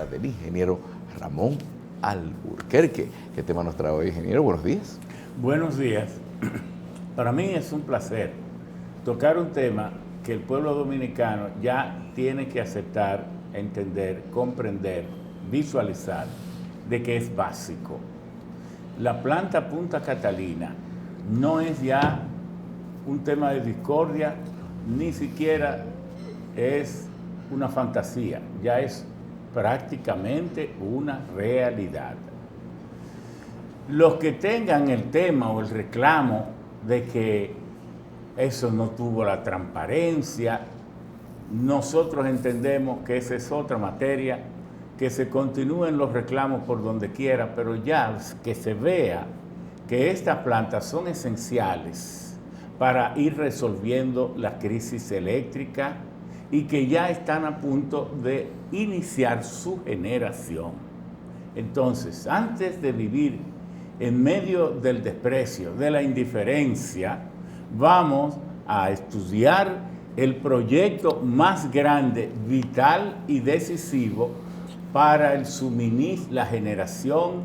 pregunta del ingeniero Ramón Alburquerque. ¿Qué tema nos trae hoy, ingeniero? Buenos días. Buenos días. Para mí es un placer tocar un tema que el pueblo dominicano ya tiene que aceptar, entender, comprender, visualizar, de que es básico. La planta Punta Catalina no es ya un tema de discordia, ni siquiera es una fantasía, ya es prácticamente una realidad. Los que tengan el tema o el reclamo de que eso no tuvo la transparencia, nosotros entendemos que esa es otra materia, que se continúen los reclamos por donde quiera, pero ya que se vea que estas plantas son esenciales para ir resolviendo la crisis eléctrica y que ya están a punto de iniciar su generación. Entonces, antes de vivir en medio del desprecio, de la indiferencia, vamos a estudiar el proyecto más grande, vital y decisivo para el suministro, la generación,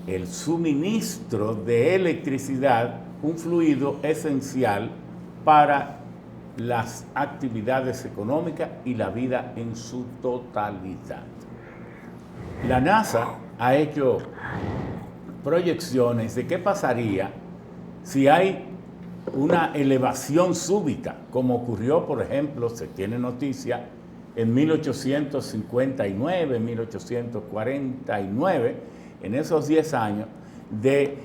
el suministro de electricidad, un fluido esencial para las actividades económicas y la vida en su totalidad. La NASA ha hecho proyecciones de qué pasaría si hay una elevación súbita, como ocurrió, por ejemplo, se tiene noticia, en 1859, 1849, en esos 10 años, de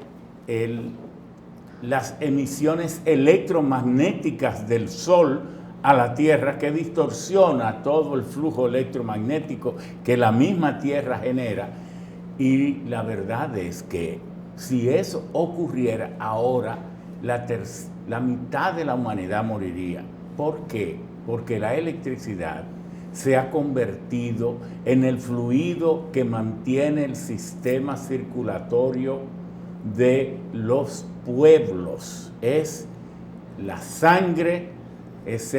las emisiones electromagnéticas del Sol a la Tierra, que distorsiona todo el flujo electromagnético que la misma Tierra genera. Y la verdad es que si eso ocurriera ahora, la mitad de la humanidad moriría. ¿Por qué? Porque la electricidad se ha convertido en el fluido que mantiene el sistema circulatorio de los pueblos. Es la sangre, es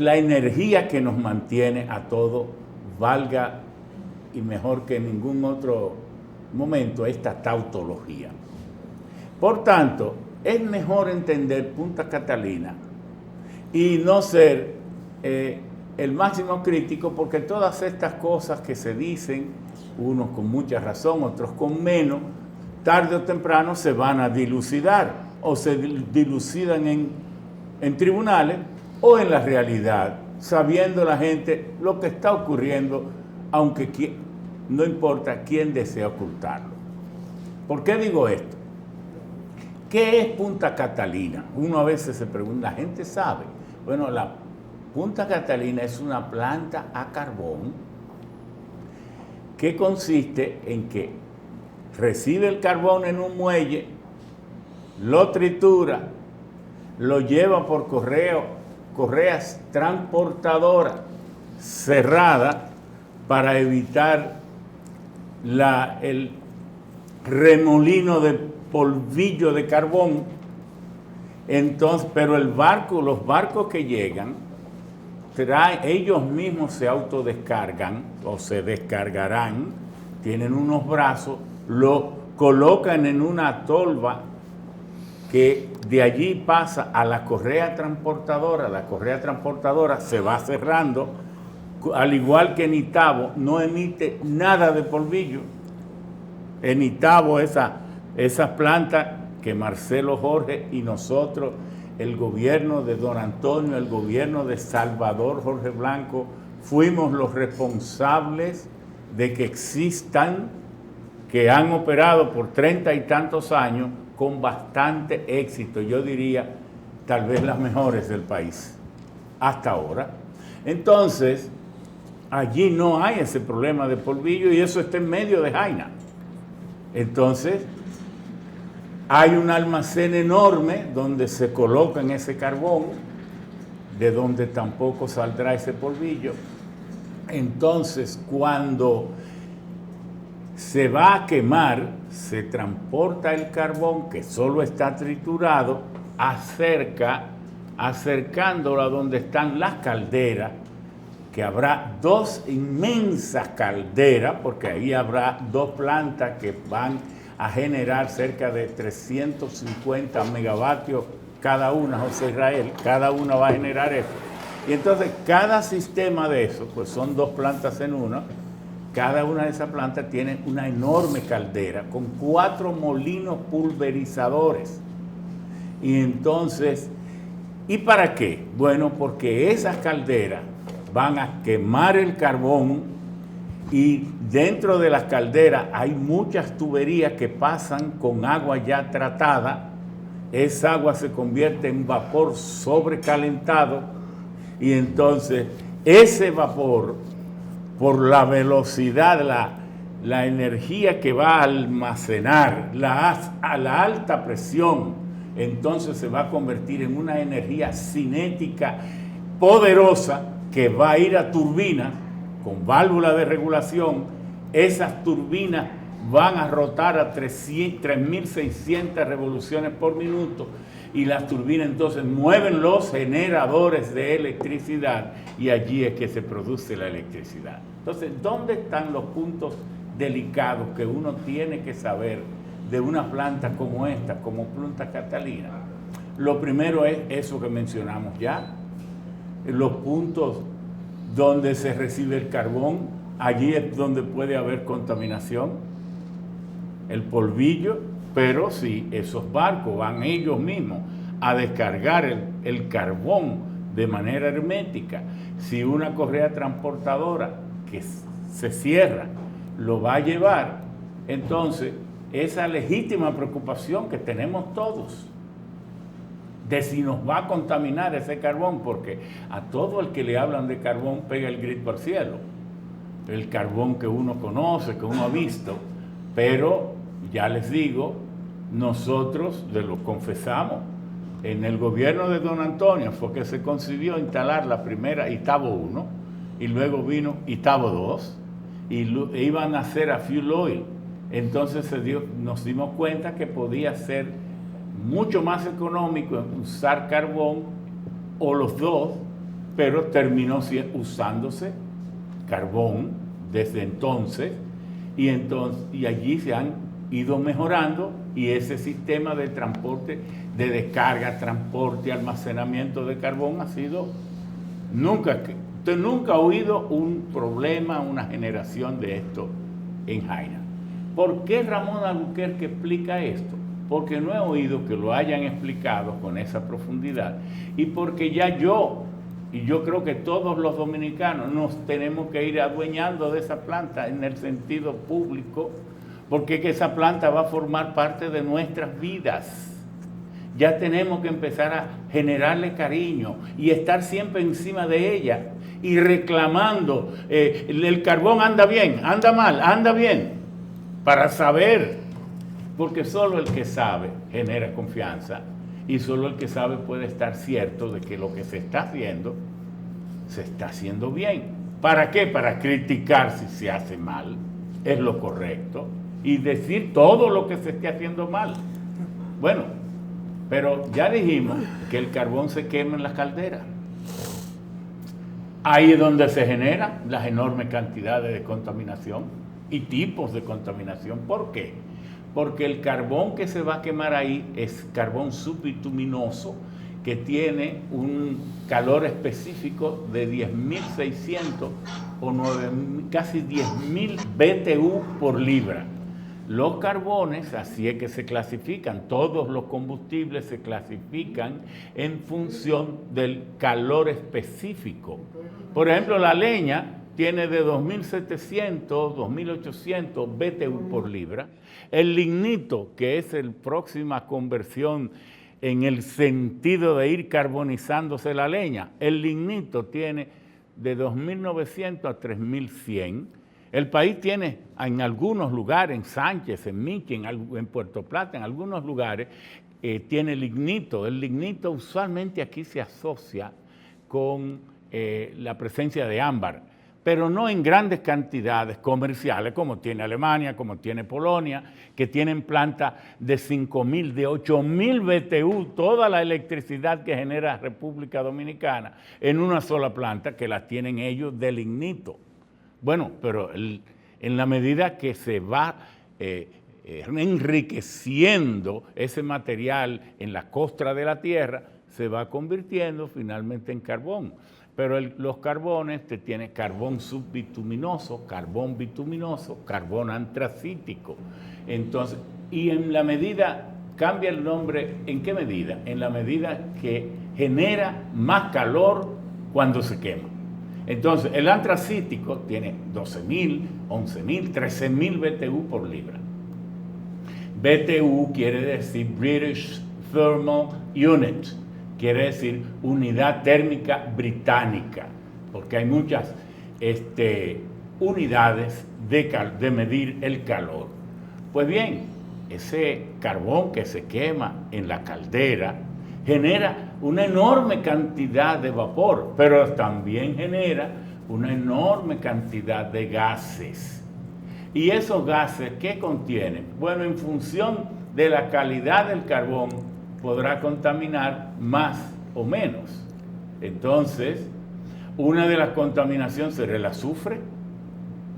la energía que nos mantiene a todo, valga y mejor que en ningún otro momento, esta tautología. Por tanto, es mejor entender Punta Catalina y no ser el máximo crítico, porque todas estas cosas que se dicen, unos con mucha razón, otros con menos, tarde o temprano se van a dilucidar o se dilucidan en tribunales o en la realidad, sabiendo la gente lo que está ocurriendo, aunque no importa quién desea ocultarlo. ¿Por qué digo esto? ¿Qué es Punta Catalina? Uno a veces se pregunta, la gente sabe. Bueno, la Punta Catalina es una planta a carbón que consiste en que recibe el carbón en un muelle, lo tritura, lo lleva por correas transportadoras cerradas para evitar el remolino de polvillo de carbón. Entonces, pero los barcos que llegan, ellos mismos se autodescargan o se descargarán, tienen unos brazos, lo colocan en una tolva que de allí pasa a la correa transportadora se va cerrando, al igual que en Itabo, no emite nada de polvillo. En Itabo, esa planta que Marcelo Jorge y nosotros, el gobierno de Don Antonio, el gobierno de Salvador Jorge Blanco, fuimos los responsables de que existan, que han operado por 30 y tantos años con bastante éxito, yo diría, tal vez las mejores del país, hasta ahora. Entonces, allí no hay ese problema de polvillo y eso está en medio de Jaina. Entonces, hay un almacén enorme donde se coloca en ese carbón, de donde tampoco saldrá ese polvillo. Entonces, cuando se va a quemar, se transporta el carbón que solo está triturado, acercándolo a donde están las calderas que habrá dos inmensas calderas, porque ahí habrá dos plantas que van a generar cerca de 350 megavatios cada una, José Israel, cada una va a generar eso. Y entonces cada sistema de esos, pues son dos plantas en una, cada una de esas plantas tiene una enorme caldera con 4 molinos pulverizadores. Y entonces, ¿y para qué? Bueno, porque esas calderas van a quemar el carbón y dentro de las calderas hay muchas tuberías que pasan con agua ya tratada. Esa agua se convierte en vapor sobrecalentado y entonces ese vapor, por la velocidad, la energía que va a almacenar a la alta presión, entonces se va a convertir en una energía cinética poderosa que va a ir a turbinas con válvula de regulación. Esas turbinas van a rotar a 3.600 revoluciones por minuto y las turbinas entonces mueven los generadores de electricidad y allí es que se produce la electricidad. Entonces, ¿dónde están los puntos delicados que uno tiene que saber de una planta como esta, como Punta Catalina? Lo primero es eso que mencionamos ya, los puntos donde se recibe el carbón, allí es donde puede haber contaminación, el polvillo, pero si esos barcos van ellos mismos a descargar el carbón de manera hermética, si una correa transportadora que se cierra lo va a llevar, entonces esa legítima preocupación que tenemos todos de si nos va a contaminar ese carbón, porque a todo el que le hablan de carbón pega el grito al cielo, el carbón que uno conoce, que uno ha visto, pero ya les digo, nosotros lo confesamos, en el gobierno de Don Antonio fue que se concibió instalar la primera Itabo 1 y luego vino Itabo 2 y iban a hacer a fuel oil. Entonces nos dimos cuenta que podía ser mucho más económico usar carbón o los dos, pero terminó usándose carbón desde entonces y allí se han ido mejorando y ese sistema de transporte, de descarga, transporte, almacenamiento de carbón ha sido usted nunca ha oído un problema, una generación de esto en Jaina. ¿Por qué Ramón Albuquerque explica esto? Porque no he oído que lo hayan explicado con esa profundidad y porque ya yo creo que todos los dominicanos nos tenemos que ir adueñando de esa planta en el sentido público, porque que esa planta va a formar parte de nuestras vidas. Ya tenemos que empezar a generarle cariño y estar siempre encima de ella y reclamando, el carbón anda bien, anda mal, anda bien, para saber, porque solo el que sabe genera confianza y solo el que sabe puede estar cierto de que lo que se está haciendo bien. ¿Para qué? Para criticar si se hace mal, es lo correcto, y decir todo lo que se esté haciendo mal. Bueno, pero ya dijimos que el carbón se quema en las calderas. Ahí es donde se generan las enormes cantidades de contaminación y tipos de contaminación. ¿Por qué? Porque el carbón que se va a quemar ahí es carbón subbituminato que tiene un calor específico de 10.600 o casi 10.000 BTU por libra. Los carbones, así es que se clasifican, todos los combustibles se clasifican en función del calor específico. Por ejemplo, la leña tiene de 2.700, 2.800 BTU por libra. El lignito, que es la próxima conversión en el sentido de ir carbonizándose la leña, el lignito tiene de 2.900 a 3.100. El país tiene en algunos lugares, en Sánchez, en Michi, en Puerto Plata, en algunos lugares, tiene lignito. El lignito usualmente aquí se asocia con la presencia de ámbar, pero no en grandes cantidades comerciales como tiene Alemania, como tiene Polonia, que tienen plantas de 5.000, de 8.000 BTU, toda la electricidad que genera República Dominicana en una sola planta, que la tienen ellos de lignito. Bueno, pero en la medida que se va enriqueciendo ese material en la costra de la tierra, se va convirtiendo finalmente en carbón. Pero los carbones te tiene carbón subbituminoso, carbón bituminoso, carbón antracítico. Entonces, y en la medida, cambia el nombre, ¿en qué medida? En la medida que genera más calor cuando se quema. Entonces, el antracítico tiene 12.000, 11.000, 13.000 BTU por libra. BTU quiere decir British Thermal Unit, quiere decir unidad térmica británica, porque hay muchas unidades de medir el calor. Pues bien, ese carbón que se quema en la caldera genera una enorme cantidad de vapor, pero también genera una enorme cantidad de gases. ¿Y esos gases qué contienen? Bueno, en función de la calidad del carbón, podrá contaminar más o menos. Entonces, una de las contaminaciones será el azufre.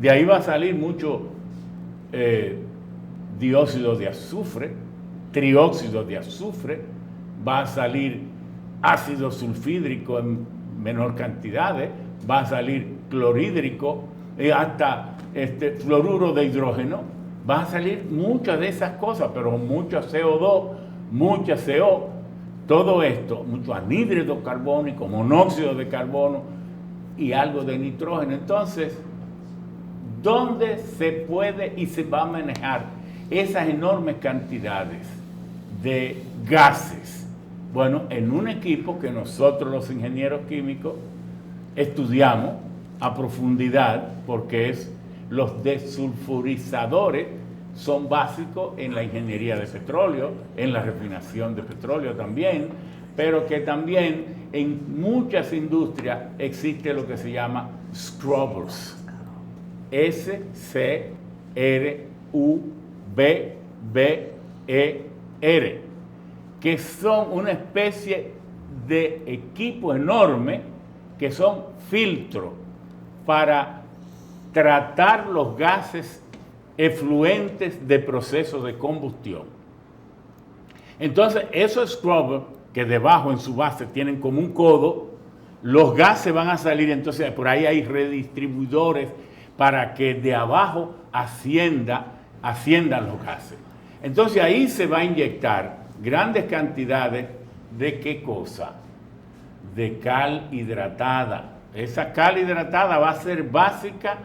De ahí va a salir mucho dióxido de azufre, trióxido de azufre, va a salir ácido sulfídrico en menor cantidad, va a salir clorhídrico, hasta fluoruro de hidrógeno, va a salir muchas de esas cosas, pero mucho CO2, mucha CO, todo esto, mucho anhídrido carbónico, monóxido de carbono y algo de nitrógeno. Entonces, ¿dónde se puede y se va a manejar esas enormes cantidades de gases? Bueno, en un equipo que nosotros los ingenieros químicos estudiamos a profundidad, porque los desulfurizadores son básicos en la ingeniería de petróleo, en la refinación de petróleo también, pero que también en muchas industrias existe lo que se llama scrubbers. S-C-R-U-B-B-E-R, que son una especie de equipo enorme que son filtros para tratar los gases efluentes de procesos de combustión. Entonces, esos scrubbers que debajo en su base tienen como un codo, los gases van a salir, entonces por ahí hay redistribuidores para que de abajo asciendan los gases. Entonces ahí se va a inyectar grandes cantidades de ¿qué cosa? De cal hidratada. Esa cal hidratada va a ser básica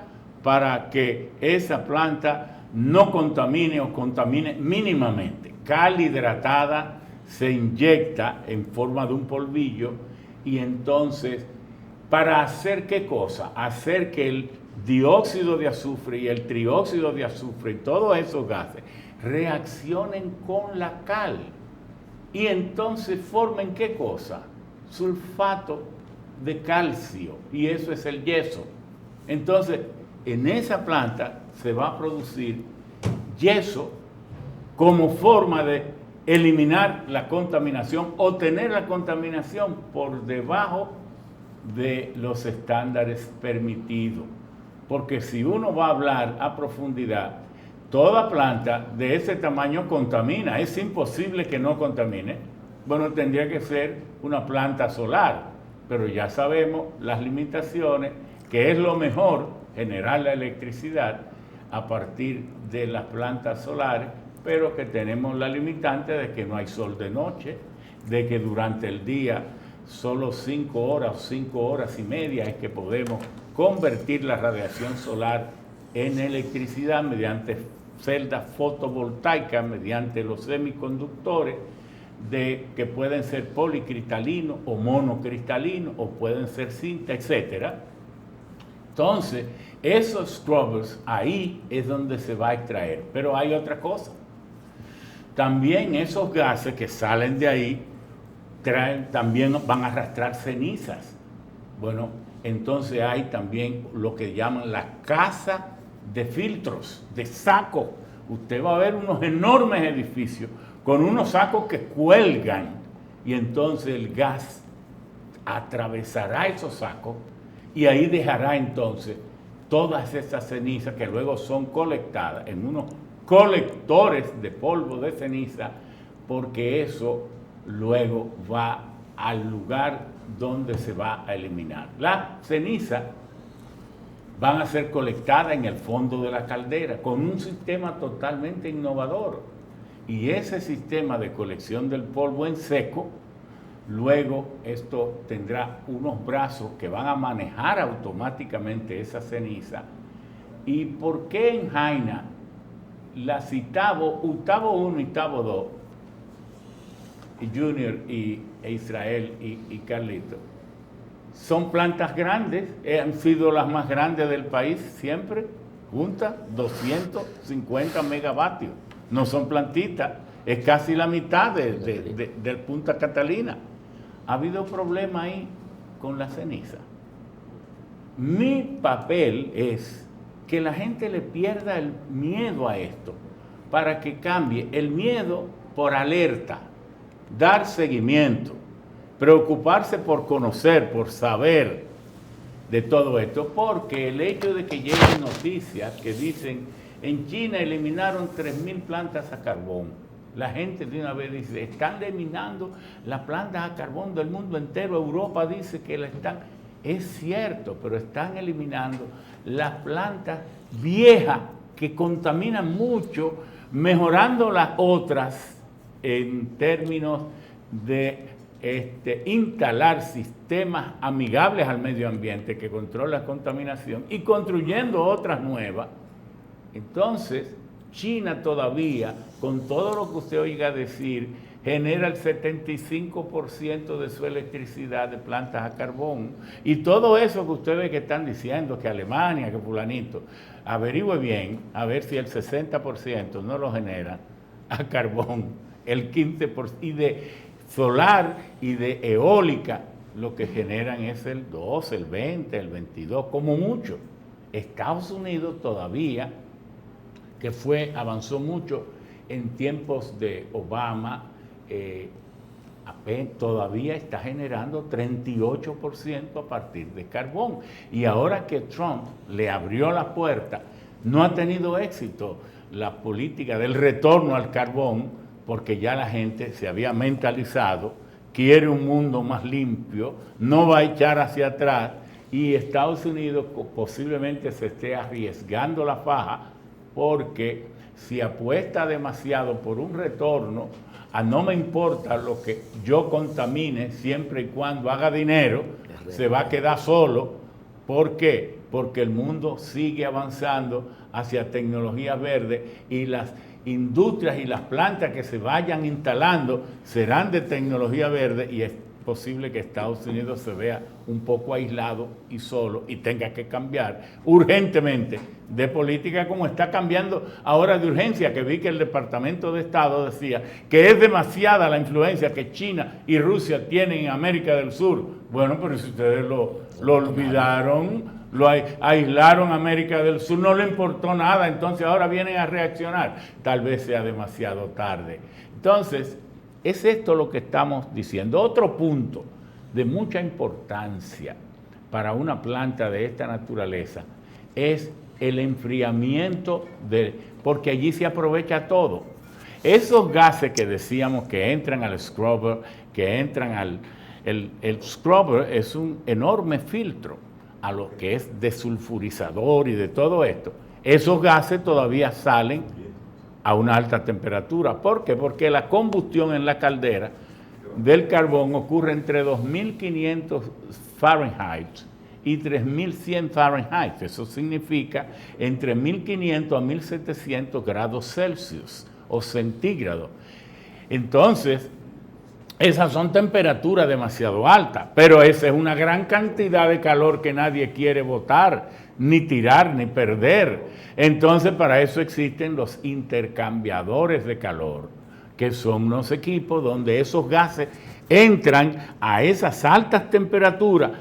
para que esa planta no contamine o contamine mínimamente. Cal hidratada se inyecta en forma de un polvillo y entonces, ¿para hacer qué cosa? Hacer que el dióxido de azufre y el trióxido de azufre y todos esos gases reaccionen con la cal y entonces formen ¿qué cosa? Sulfato de calcio, y eso es el yeso. Entonces, en esa planta se va a producir yeso como forma de eliminar la contaminación o tener la contaminación por debajo de los estándares permitidos. Porque si uno va a hablar a profundidad, toda planta de ese tamaño contamina, es imposible que no contamine. Bueno, tendría que ser una planta solar, pero ya sabemos las limitaciones, que es lo mejor generar la electricidad a partir de las plantas solares, pero que tenemos la limitante de que no hay sol de noche, de que durante el día solo 5 horas o 5 horas y media es que podemos convertir la radiación solar en electricidad mediante celdas fotovoltaicas, mediante los semiconductores, que pueden ser policristalinos o monocristalinos, o pueden ser cinta, etc. Entonces, esos scrubbers, ahí es donde se va a extraer. Pero hay otra cosa. También esos gases que salen de ahí también van a arrastrar cenizas. Bueno, entonces hay también lo que llaman la casa de filtros, de sacos. Usted va a ver unos enormes edificios con unos sacos que cuelgan y entonces el gas atravesará esos sacos y ahí dejará entonces todas esas cenizas que luego son colectadas en unos colectores de polvo de ceniza, porque eso luego va al lugar donde se va a eliminar. Las cenizas van a ser colectadas en el fondo de la caldera con un sistema totalmente innovador. Y ese sistema de colección del polvo en seco, luego esto tendrá unos brazos que van a manejar automáticamente esa ceniza. ¿Y por qué en Jaina las Utabo 1 y Utabo 2, y Junior y Israel y Carlito, son plantas grandes, han sido las más grandes del país siempre, juntas, 250 megavatios. No son plantitas, es casi la mitad del Punta Catalina. Ha habido problema ahí con la ceniza. Mi papel es que la gente le pierda el miedo a esto, para que cambie el miedo por alerta, dar seguimiento, preocuparse por conocer, por saber de todo esto, porque el hecho de que lleguen noticias que dicen en China eliminaron 3.000 plantas a carbón, la gente de una vez dice, están eliminando las plantas a carbón del mundo entero, Europa dice que la están, es cierto, pero están eliminando las plantas viejas que contaminan mucho, mejorando las otras en términos de instalar sistemas amigables al medio ambiente que controlan la contaminación y construyendo otras nuevas. Entonces, China todavía, con todo lo que usted oiga decir, genera el 75% de su electricidad de plantas a carbón. Y todo eso que usted ve que están diciendo, que Alemania, que fulanito, averigüe bien, a ver si el 60% no lo genera a carbón, el 15%, y de solar y de eólica, lo que generan es el 12, el 20, el 22, como mucho. Estados Unidos todavía, que avanzó mucho en tiempos de Obama, todavía está generando 38% a partir de carbón. Y ahora que Trump le abrió la puerta, no ha tenido éxito la política del retorno al carbón, porque ya la gente se había mentalizado, quiere un mundo más limpio, no va a echar hacia atrás, y Estados Unidos posiblemente se esté arriesgando la faja, porque si apuesta demasiado por un retorno, a no me importa lo que yo contamine, siempre y cuando haga dinero, se va a quedar solo. ¿Por qué? Porque el mundo sigue avanzando hacia tecnologías verdes y las industrias y las plantas que se vayan instalando serán de tecnología verde, y es posible que Estados Unidos se vea un poco aislado y solo y tenga que cambiar urgentemente de política, como está cambiando ahora de urgencia, que vi que el Departamento de Estado decía que es demasiada la influencia que China y Rusia tienen en América del Sur. Bueno, pero si ustedes lo olvidaron, lo aislaron a América del Sur, no le importó nada, entonces ahora vienen a reaccionar. Tal vez sea demasiado tarde. Entonces, es esto lo que estamos diciendo. Otro punto de mucha importancia para una planta de esta naturaleza es el enfriamiento, porque allí se aprovecha todo. Esos gases que decíamos que entran al scrubber, que entran el scrubber es un enorme filtro a lo que es desulfurizador y de todo esto. Esos gases todavía salen a una alta temperatura. ¿Por qué? Porque la combustión en la caldera del carbón ocurre entre 2.500 Fahrenheit y 3.100 Fahrenheit. Eso significa entre 1.500 a 1.700 grados Celsius o centígrados. Entonces, esas son temperaturas demasiado altas, pero esa es una gran cantidad de calor que nadie quiere botar, ni tirar, ni perder. Entonces, para eso existen los intercambiadores de calor, que son unos equipos donde esos gases entran a esas altas temperaturas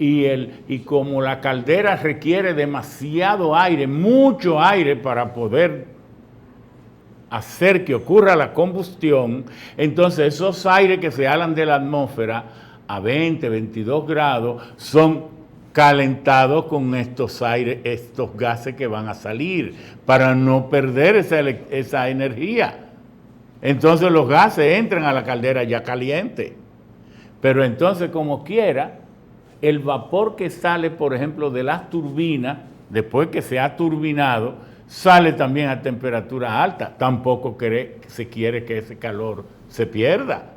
y como la caldera requiere demasiado aire, mucho aire para poder hacer que ocurra la combustión, entonces esos aires que se halan de la atmósfera a 20, 22 grados son calentados con estos aires, estos gases que van a salir, para no perder esa energía. Entonces los gases entran a la caldera ya caliente. Pero entonces, como quiera, el vapor que sale, por ejemplo, de las turbinas, después que se ha turbinado, sale también a temperatura alta. Tampoco se quiere que ese calor se pierda.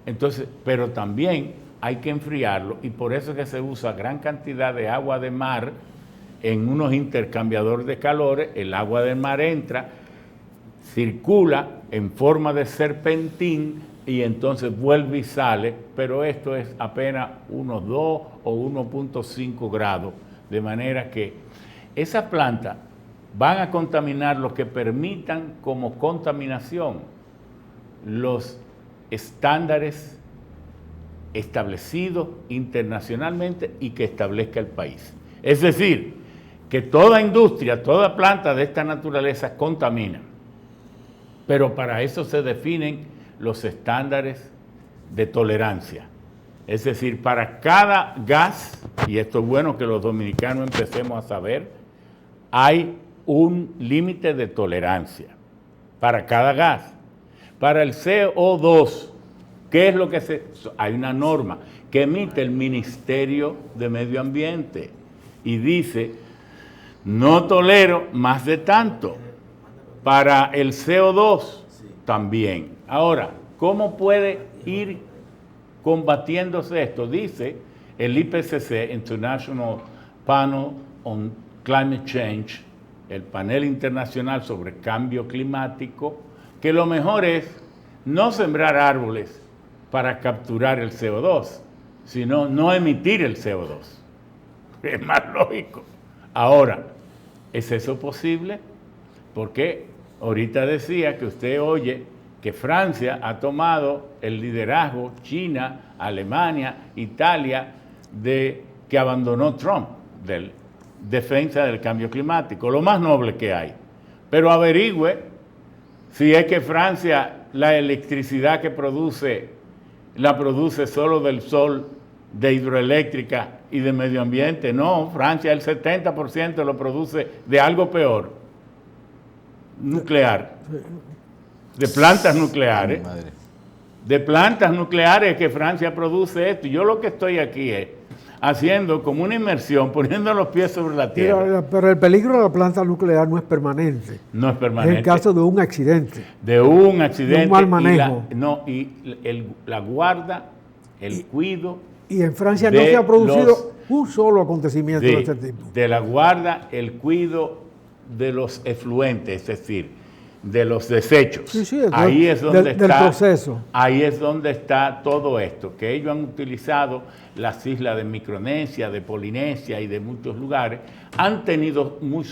Entonces, pero también hay que enfriarlo, y por eso es que se usa gran cantidad de agua de mar en unos intercambiadores de calores. El agua del mar entra, circula en forma de serpentín y entonces vuelve y sale, pero esto es apenas unos 2 o 1.5 grados, de manera que esas plantas van a contaminar lo que permitan como contaminación los estándares establecidos internacionalmente y que establezca el país. Es decir, que toda industria, toda planta de esta naturaleza contamina, pero para eso se definen los estándares de tolerancia. Es decir, para cada gas, y esto es bueno que los dominicanos empecemos a saber, hay un límite de tolerancia para cada gas. Para el CO2, ¿qué es lo que hay una norma que emite el Ministerio de Medio Ambiente y dice, no tolero más de tanto? Para el CO2 también. Ahora, ¿cómo puede ir combatiéndose esto? Dice el IPCC, International Panel on Climate Change, el panel internacional sobre cambio climático, que lo mejor es no sembrar árboles para capturar el CO2, sino no emitir el CO2. Es más lógico. Ahora, ¿es eso posible? Porque ahorita decía que usted oye que Francia ha tomado el liderazgo, China, Alemania, Italia, que abandonó Trump, de defensa del cambio climático, lo más noble que hay. Pero averigüe si es que Francia la electricidad que produce, la produce solo del sol, de hidroeléctrica y de medio ambiente. No, Francia el 70% lo produce de algo peor, nuclear, de plantas nucleares. De plantas nucleares que Francia produce esto. Yo lo que estoy aquí es haciendo como una inmersión, poniendo los pies sobre la tierra. Pero el peligro de la planta nuclear no es permanente. No es permanente. Es el caso de un accidente. De un accidente. De un mal manejo. La guarda, el cuido. Y en Francia no se ha producido un solo acontecimiento de este tipo. De la guarda, el cuido de los efluentes, es decir, de los desechos. Sí, ahí es donde del proceso. Ahí es donde está todo esto, que ellos han utilizado las islas de Micronesia, de Polinesia y de muchos lugares, han tenido muy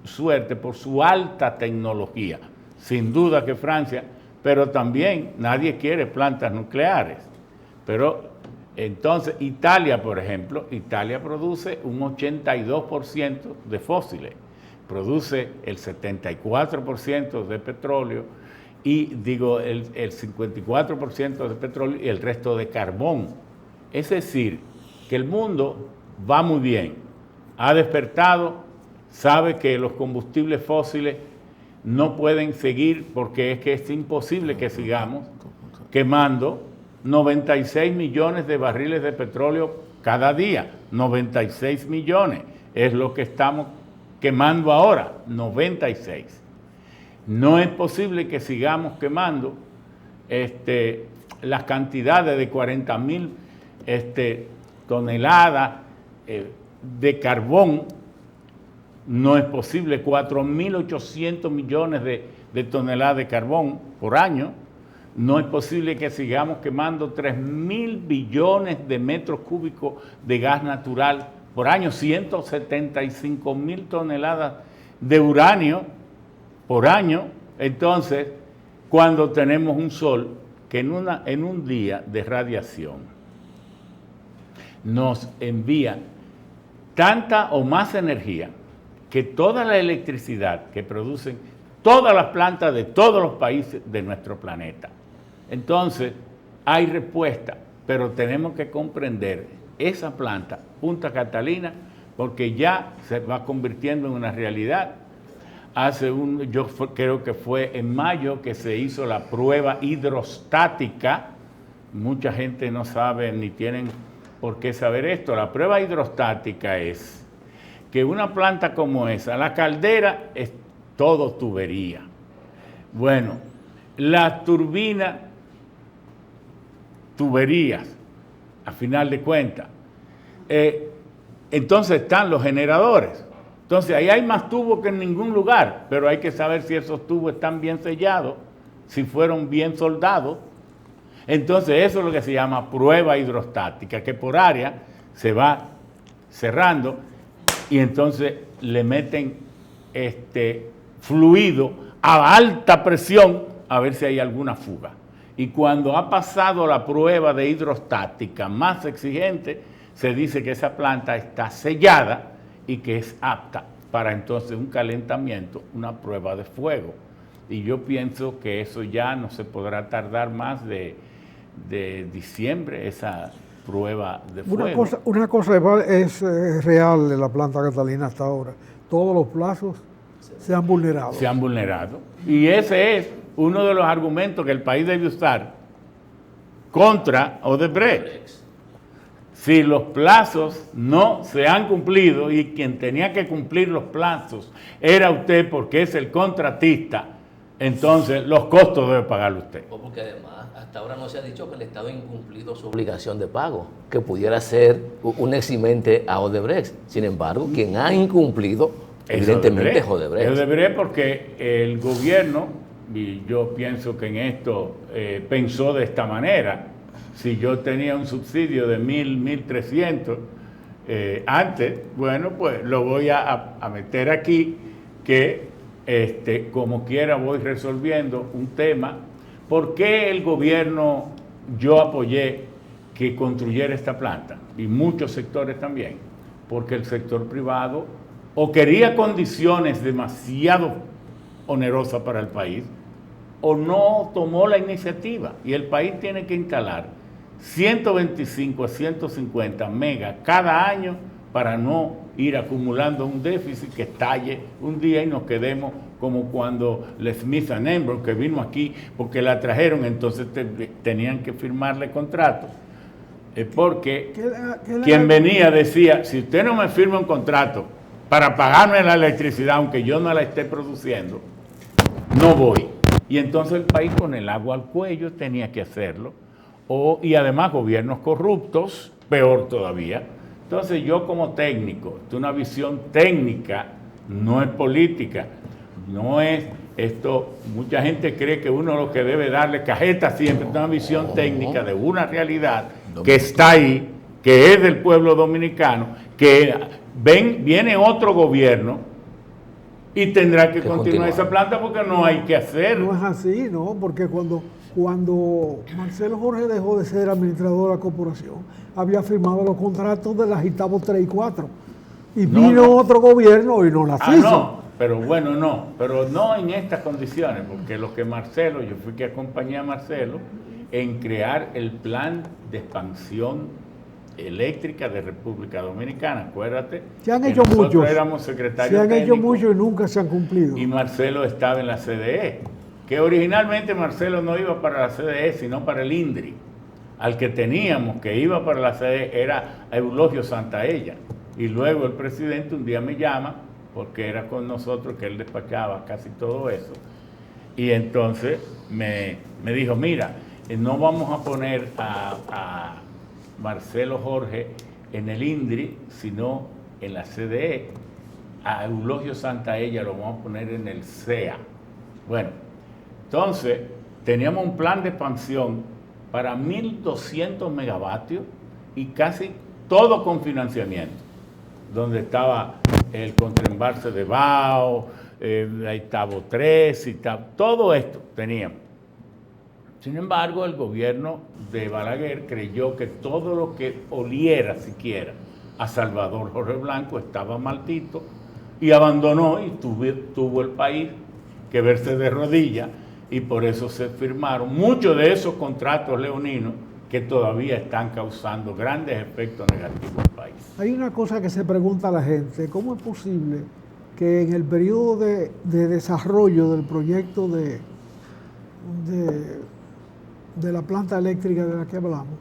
suerte por su alta tecnología. Sin duda que Francia, pero también nadie quiere plantas nucleares. Pero entonces Italia, por ejemplo, Italia produce un 82% de fósiles. Produce el 74% de petróleo y digo el 54% de petróleo y el resto de carbón. Es decir, que el mundo va muy bien, ha despertado, sabe que los combustibles fósiles no pueden seguir porque es que es imposible que sigamos quemando 96 millones de barriles de petróleo cada día. 96 millones es lo que estamos quemando ahora, 96. No es posible que sigamos quemando las cantidades de 40.000 toneladas de carbón. No es posible, 4.800 millones de toneladas de carbón por año. No es posible que sigamos quemando 3.000 billones de metros cúbicos de gas natural por año, 175.000 toneladas de uranio por año. Entonces, cuando tenemos un sol que en un día de radiación nos envía tanta o más energía que toda la electricidad que producen todas las plantas de todos los países de nuestro planeta. Entonces, hay respuesta, pero tenemos que comprender esa planta, Punta Catalina, porque ya se va convirtiendo en una realidad. Yo creo que fue en mayo que se hizo la prueba hidrostática. Mucha gente no sabe ni tienen por qué saber esto. La prueba hidrostática es que una planta como esa, la caldera es todo tubería. Bueno, la turbina, tuberías, a final de cuentas. Entonces están los generadores. Entonces ahí hay más tubos que en ningún lugar, pero hay que saber si esos tubos están bien sellados, si fueron bien soldados. Entonces eso es lo que se llama prueba hidrostática, que por área se va cerrando y entonces le meten fluido a alta presión a ver si hay alguna fuga. Y cuando ha pasado la prueba de hidrostática más exigente, se dice que esa planta está sellada y que es apta para entonces un calentamiento, una prueba de fuego. Y yo pienso que eso ya no se podrá tardar más de diciembre, esa prueba de fuego. Una cosa es real de la planta Catalina hasta ahora. Todos los plazos se han vulnerado. Se han vulnerado. Y ese es uno de los argumentos que el país debe usar contra Odebrecht. Si los plazos no se han cumplido y quien tenía que cumplir los plazos era usted porque es el contratista, entonces los costos debe pagarlo usted. Porque además hasta ahora no se ha dicho que el Estado ha incumplido su obligación de pago, que pudiera ser un eximente a Odebrecht. Sin embargo, quien ha incumplido evidentemente es Odebrecht. Es Odebrecht porque el gobierno, y yo pienso que en esto pensó de esta manera. Si yo tenía un subsidio de 1.300 antes, bueno, pues lo voy a meter aquí, que como quiera voy resolviendo un tema. ¿Por qué el gobierno, yo apoyé que construyera esta planta? Y muchos sectores también. Porque el sector privado o quería condiciones demasiado onerosas para el país, o no tomó la iniciativa. Y el país tiene que instalar 125 a 150 megas cada año para no ir acumulando un déficit que estalle un día y nos quedemos como cuando la Smith & Embrough, que vino aquí porque la trajeron, entonces tenían que firmarle contrato. Porque quien venía decía, si usted no me firma un contrato para pagarme la electricidad, aunque yo no la esté produciendo, no voy. Y entonces el país con el agua al cuello tenía que hacerlo. Y además gobiernos corruptos, peor todavía. Entonces yo como técnico, es una visión técnica, no es política, no es esto. Mucha gente cree que uno lo que debe darle cajeta siempre, es una visión técnica de una realidad que está ahí, que es del pueblo dominicano, que viene otro gobierno y tendrá que continuar esa planta porque no hay que hacer. No es así, ¿no? Porque cuando Marcelo Jorge dejó de ser administrador de la corporación, había firmado los contratos de las Itabo 3 y 4. Y vino otro gobierno y no las hizo. No, pero bueno, pero no en estas condiciones, porque lo que Marcelo, yo fui que acompañé a Marcelo en crear el plan de expansión eléctrica de República Dominicana. Acuérdate, se han hecho muchos. Éramos secretarios se han técnicos, hecho muchos y nunca se han cumplido. Y Marcelo estaba en la CDE. Que originalmente Marcelo no iba para la CDE, sino para el INDRI. Al que teníamos que iba para la CDE era Eulogio Santaella. Y luego el presidente un día me llama, porque era con nosotros que él despachaba casi todo eso. Y entonces me dijo, mira, no vamos a poner a Marcelo Jorge en el INDRI, sino en la CDE. A Eulogio Santaella lo vamos a poner en el CEA. Bueno, entonces teníamos un plan de expansión para 1.200 megavatios y casi todo con financiamiento, donde estaba el contraembalse de Bao, la Itabo 3, todo esto teníamos. Sin embargo, el gobierno de Balaguer creyó que todo lo que oliera siquiera a Salvador Jorge Blanco estaba maldito y abandonó, y tuvo el país que verse de rodillas, y por eso se firmaron muchos de esos contratos leoninos que todavía están causando grandes efectos negativos al país. Hay una cosa que se pregunta a la gente: ¿cómo es posible que en el periodo de desarrollo del proyecto de la planta eléctrica de la que hablamos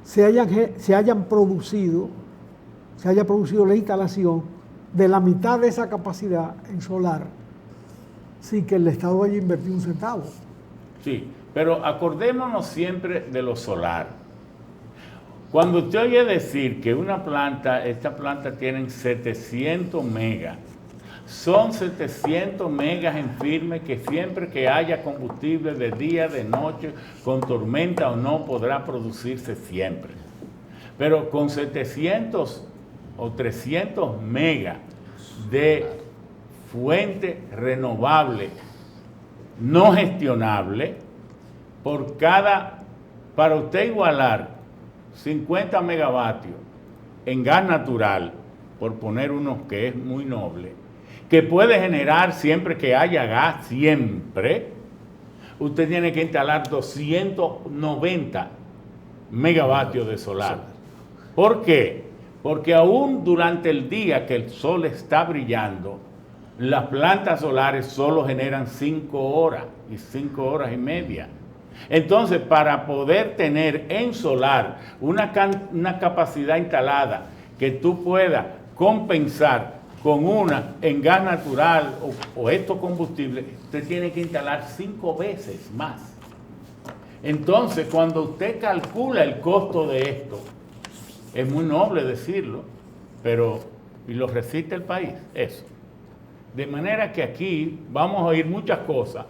se haya producido la instalación de la mitad de esa capacidad en solar sin que el Estado haya invertido un centavo? Sí, pero acordémonos siempre de lo solar. Cuando usted oye decir que esta planta tiene 700 megas, son 700 megas en firme que siempre que haya combustible de día, de noche, con tormenta o no, podrá producirse siempre. Pero con 700 o 300 megas de fuente renovable no gestionable, para usted igualar 50 megavatios en gas natural, por poner uno que es muy noble, que puede generar siempre que haya gas, siempre, usted tiene que instalar 290 megavatios de solar. ¿Por qué? Porque aún durante el día que el sol está brillando, las plantas solares solo generan 5 horas y 5 horas y media. Entonces, para poder tener en solar una capacidad instalada que tú puedas compensar con una en gas natural o estos combustibles, usted tiene que instalar 5 veces más. Entonces, cuando usted calcula el costo de esto, es muy noble decirlo, pero ¿y lo resiste el país? Eso. De manera que aquí vamos a oír muchas cosas,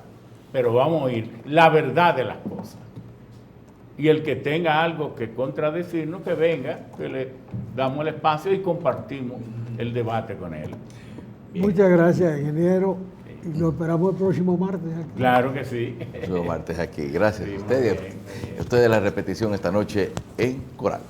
pero vamos a oír la verdad de las cosas. Y el que tenga algo que contradecirnos, que venga, que le damos el espacio y compartimos el debate con él. Muchas gracias, ingeniero. Y lo esperamos el próximo martes aquí. Claro que sí. El próximo martes aquí. Gracias Sí, a ustedes. muy bien. Ustedes la repetición esta noche en Coral.